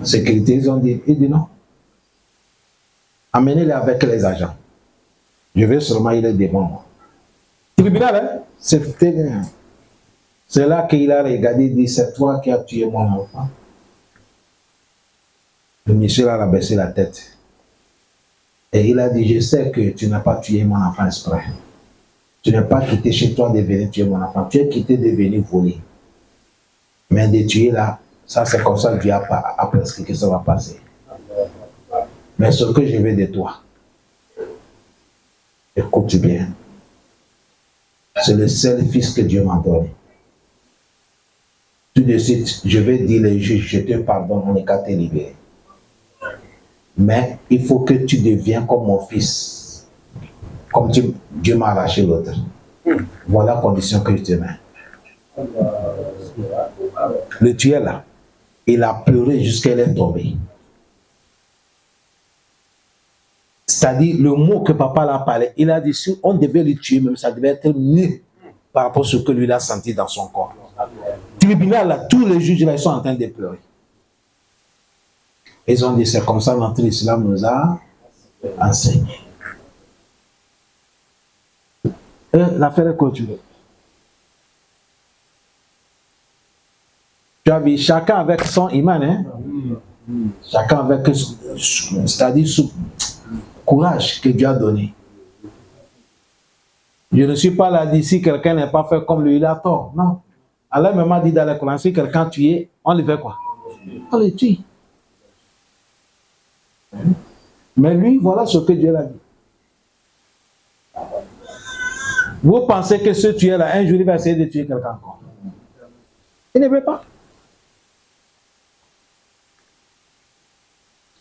sécurité. Ils ont dit, il dit non. Amenez-le avec les agents. Je veux seulement il est devant moi. Tribunal, hein? C'est là qu'il a regardé et dit, c'est toi qui as tué mon enfant. Le monsieur a baissé la tête. Et il a dit, je sais que tu n'as pas tué mon enfant exprès. Tu n'as pas quitté chez toi de venir tuer mon enfant. Tu es quitté de venir voler. Mais de tuer là, ça c'est comme ça que Dieu a prescrit que ça va passer. Mais ce que je veux de toi, écoute bien, c'est le seul fils que Dieu m'a donné. Tout de suite, je vais dire les juges, je te pardonne, on est qu'à te libérer. Mais il faut que tu deviens comme mon fils. Comme Dieu m'a arraché l'autre. Voilà la condition que je te mets. Le tueur là, il a pleuré jusqu'à elle est tombée. C'est-à-dire, le mot que papa l'a parlé, il a dit, si on devait le tuer, même ça devait être mieux par rapport à ce que lui a senti dans son corps. Tribunal là, tous les juges là, ils sont en train de pleurer. Ils ont dit, c'est comme ça notre islam nous a enseigné. Et l'affaire est continuée. Tu as vu, chacun avec son iman, hein? Chacun avec, c'est-à-dire, courage que Dieu a donné. Je ne suis pas là dit si quelqu'un n'est pas fait comme lui, il a tort. Non. Allah m'a dit dans le Coran, si quelqu'un tué, on le fait quoi? On le tue. Mais lui, voilà ce que Dieu l'a dit. Vous pensez que ce tueur-là, un jour, il va essayer de tuer quelqu'un encore? Il ne veut pas.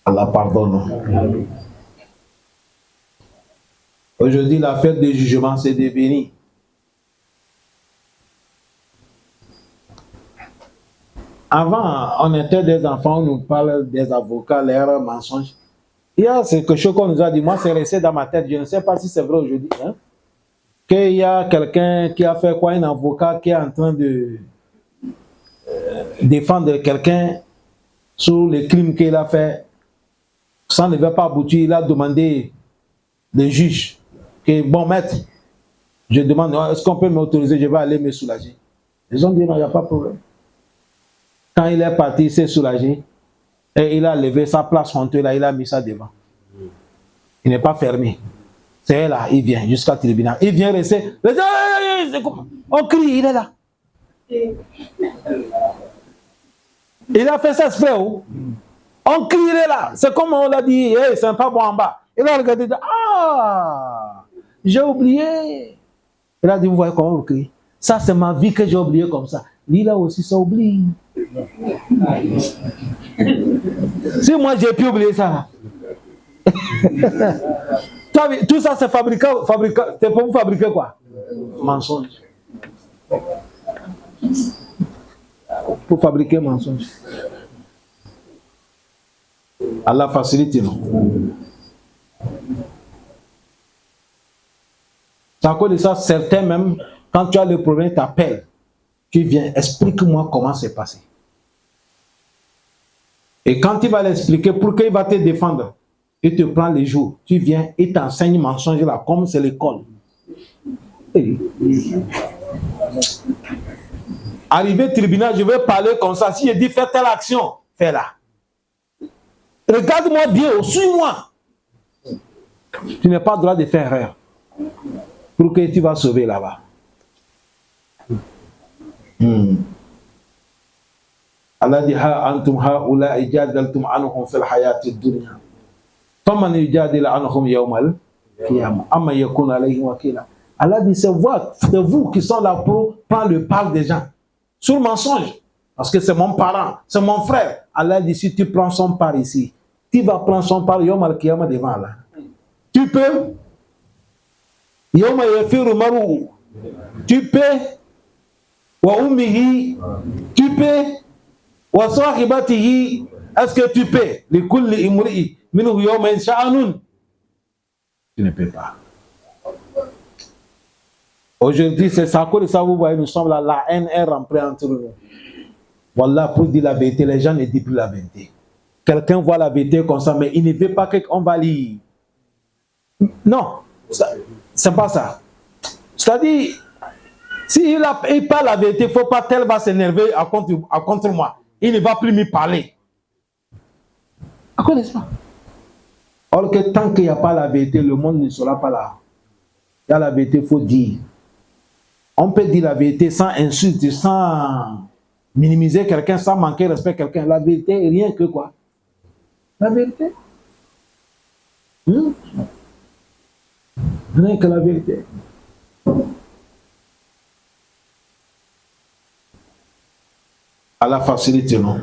Allah pardonne. Aujourd'hui, la fête du jugement, c'est devenu. Avant, on était des enfants, on nous parle des avocats, leurs mensonges. Il y a quelque chose qu'on nous a dit, moi c'est resté dans ma tête, je ne sais pas si c'est vrai aujourd'hui, hein, qu'il y a quelqu'un qui a fait quoi, un avocat qui est en train de défendre quelqu'un sur les crimes qu'il a fait. Ça ne va pas aboutir, il a demandé le juge que, bon maître, je demande, est-ce qu'on peut m'autoriser, je vais aller me soulager. Ils ont dit non, il n'y a pas de problème. Quand il est parti, il s'est soulagé et il a levé sa place honteuse là, il a mis ça devant. Il n'est pas fermé. C'est là, il vient jusqu'à le tribunal. Il vient rester. On crie, il est là. Il a fait ça exprès. On crie, il est là. C'est comme on l'a dit, hey, c'est pas bon en bas. Il a regardé, ah, j'ai oublié. Il a dit, vous voyez comment on crie. Ça, c'est ma vie que j'ai oublié comme ça. Lui, là aussi, ça oublie. Si moi, j'ai pu oublier ça. Tout ça, c'est c'est pour vous fabriquer quoi? Mensonge. Pour fabriquer mensonge. Allah facilite, non? C'est à cause de ça, certains même, quand tu as le problème, t'appelles. Tu viens, explique-moi comment c'est passé. Et quand il va l'expliquer, pour qu'il va te défendre, il te prend les jours. Tu viens, il t'enseigne mensonge là, comme c'est l'école. Arrivé au tribunal, je vais parler comme ça. Si je dis fais telle action, fais-la. Regarde-moi bien, suis-moi. Tu n'as pas le droit de faire erreur. Pour que tu vas sauver là-bas. Allah dit ha antum haula ijadaltum anhum fil hayati dunya faman yujadil anhum yawmal qiyamah amma yakun alayhim wakila. Allah dit c'est vous qui sont là pour prendre le parle des gens sur le mensonge parce que c'est mon parent, c'est mon frère. Allah dit si tu prends son part ici, tu vas prendre son part yawmal qiyamah devant Allah. Tu peux yawma yafiru maru, tu peux wa ummihi, tu peux wa sahibatihi, est-ce que tu peux li kulli imri'i minhu yawma sha'anun? Tu ne peux pas. Aujourd'hui, c'est ça que ça, vous voyez, nous sommes là, la haine est remplie entre nous. Voilà, pour dire la vérité, les gens ne disent plus la vérité. Quelqu'un voit la vérité comme ça, mais il ne veut pas qu'on va lire. Non, c'est pas ça. C'est-à-dire, s'il parle la vérité, il ne faut pas tel va s'énerver à contre moi. Il ne va plus me parler. À quoi de ça? Or que tant qu'il n'y a pas la vérité, le monde ne sera pas là. Il y a la vérité, il faut dire. On peut dire la vérité sans insulte, sans minimiser quelqu'un, sans manquer de respect à quelqu'un. La vérité est rien que quoi? La vérité. Rien que la vérité. À la facilité, non?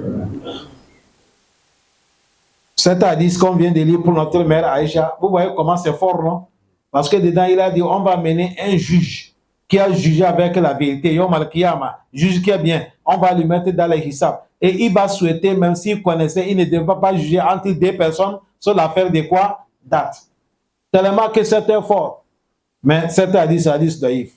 Cet hadith qu'on vient de lire pour notre mère Aïcha, vous voyez comment c'est fort, non? Parce que dedans, il a dit, on va mener un juge qui a jugé avec la vérité, Yom al-Kiyama, juge qui est bien, on va lui mettre dans les hissab. Et il va souhaiter, même s'il connaissait, il ne devait pas juger entre deux personnes sur l'affaire de quoi? Date. Tellement que c'était fort. Mais cet hadith, c'est hadith daïf.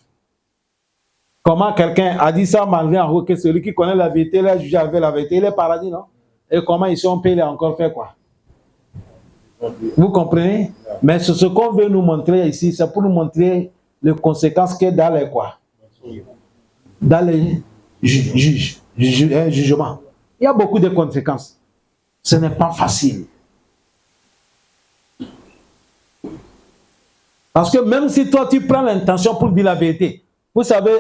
Comment quelqu'un a dit ça malgré en haut que celui qui connaît la vérité, il a jugé avec la vérité, il est paradis, non? Et comment ici on peut encore faire quoi? Vous comprenez? Mais ce qu'on veut nous montrer ici, c'est pour nous montrer les conséquences qu'il y a dans les quoi? Dans les jugements. Il y a beaucoup de conséquences. Ce n'est pas facile. Parce que même si toi tu prends l'intention pour dire la vérité, vous savez,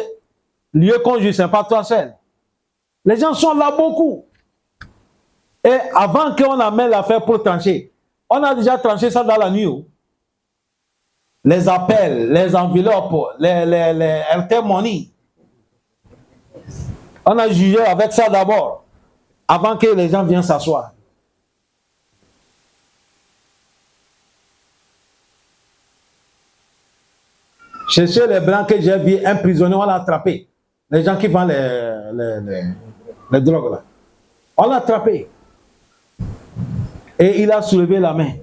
lieu qu'on juge, ce n'est pas toi seul. Les gens sont là beaucoup. Et avant qu'on amène l'affaire pour trancher, on a déjà tranché ça dans la nuit. Les appels, les enveloppes, les RT Money. On a jugé avec ça d'abord, avant que les gens viennent s'asseoir. Cherchez les blancs que j'ai vus, un prisonnier, on l'a attrapé. Les gens qui vendent les drogues là. On l'a attrapé. Et il a soulevé la main.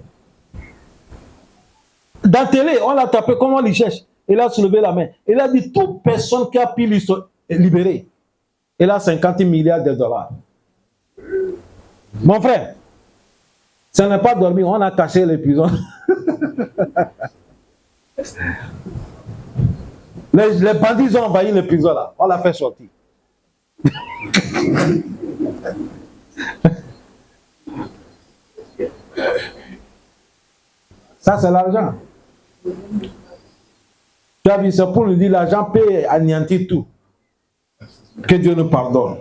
Dans la télé, on l'a attrapé, comment on le cherche? Il a soulevé la main. Il a dit, toute personne qui a pu lui libérer, il a 50 milliards de dollars. Mon frère, ça n'a pas dormi, on a caché les prisons. Les bandits ont envahi les prisons là, on l'a fait sortir. Ça, c'est l'argent. Tu as vu, c'est pour nous dire l'argent peut anéantir tout. Que Dieu nous pardonne.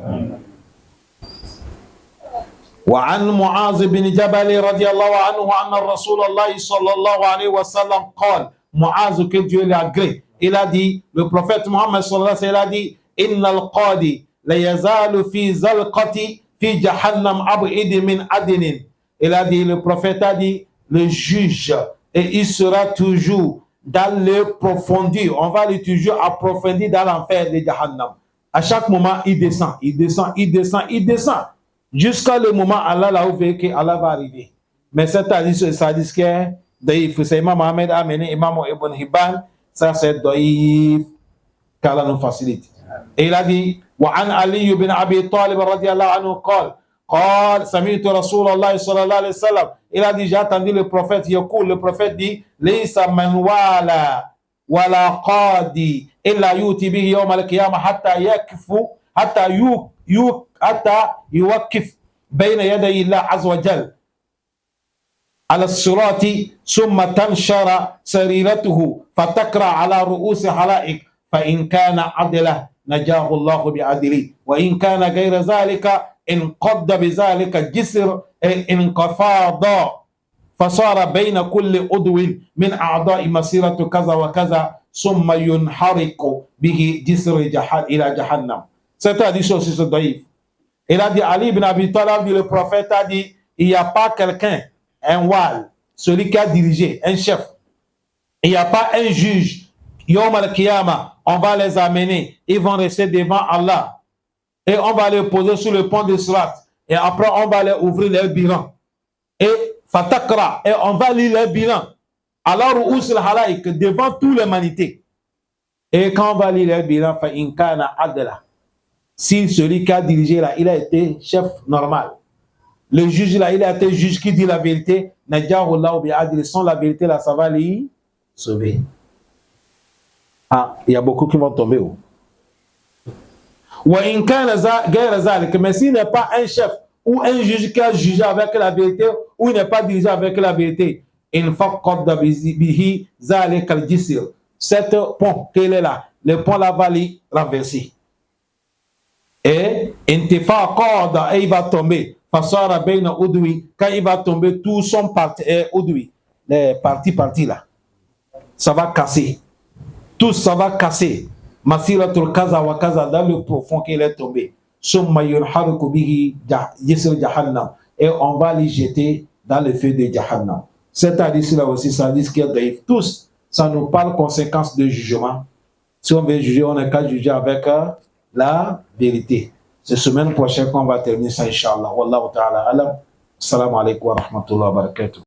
وعن معاذ بن جبل رضي الله عنه أن رسول الله صلى الله عليه وسلم قال Muaz, que Dieu lui agrée, il a dit, le prophète Mohammed sallallahu alayhi wa sallam a dit, Inna al-qadi la yazalu fi zalqati fi jahannam ab'id min adnin. Il a dit, le prophète a dit, le juge, et il sera toujours dans le profondeur, on va le toujours approfondir dans l'enfer de Jahannam. À chaque moment, il descend, il descend, il descend, il descend, jusqu'à le moment Allah l'a ouvert que Allah va arriver. Mais cet hadith que c'est Imam Ahmed a amené, Imam Ibn Hibban, ça c'est daïf, qu'Allah nous facilite. Et il a dit, وعن علي بن أبي طالب رضي الله عنه قال سمعت رسول الله صلى الله عليه وسلم. Il a dit, j'ai entendu le prophète يقول, le prophète dit, ليس من والى ولا قاضي إلا يؤتي به يوم القيامة حتى يوقف بين يدي الله عز وجل على الصراط ثم تنشر سريرته فتقرأ على رؤوس حلائق فإن كان عدلا نجاه الله بعدله وإن كان غير ذلك انقض بذلك الجسر انقفاض فصار بين كل عضو من أعضاء مسيرة كذا وكذا ثم ينحرق به جسر إلى جهنم. C'est un hadith aussi c'est daïf. Il a dit, Ali ibn Abi Talib, le prophète a dit, il n'y a pas quelqu'un, un wal, celui qui a dirigé, un chef. Il n'y a pas un juge. Yom al-Qiyamah, on va les amener. Ils vont rester devant Allah. Et on va les poser sur le pont de Sirat. Et après, on va les ouvrir leur bilan. Et fatakra, et on va lire leur bilan. Alors, halaïk, devant toute l'humanité. Et quand on va lire leur bilan, fa inkana adla. Si celui qui a dirigé là, il a été chef normal. Le juge là, il a été juge qui dit la vérité. Najahullah bi adli, sans la vérité là, ça va les sauver. Ah, il y a beaucoup qui vont tomber. Mais s'il n'est pas un chef ou un juge qui a jugé avec la vérité ou il n'est pas dirigé avec la vérité, cette pont qu'elle est là, le pont là va les renverser. Et il va tomber. Quand il va tomber, tout son parti, les parties là, ça va casser. Tout ça va casser. Masiratul kaza wa kaza, dans le profond qu'il est tombé. Et on va les jeter dans le feu de Jahannam. Cet hadith-là aussi, c'est un hadith qui est daïf. Tous, ça nous parle conséquences de jugement. Si on veut juger, on n'a qu'à juger avec la vérité. C'est la semaine prochaine qu'on va terminer ça, Inch'Allah. Wallahu ta'ala alam. Assalamu alaikum wa rahmatullahi wa barakatuh.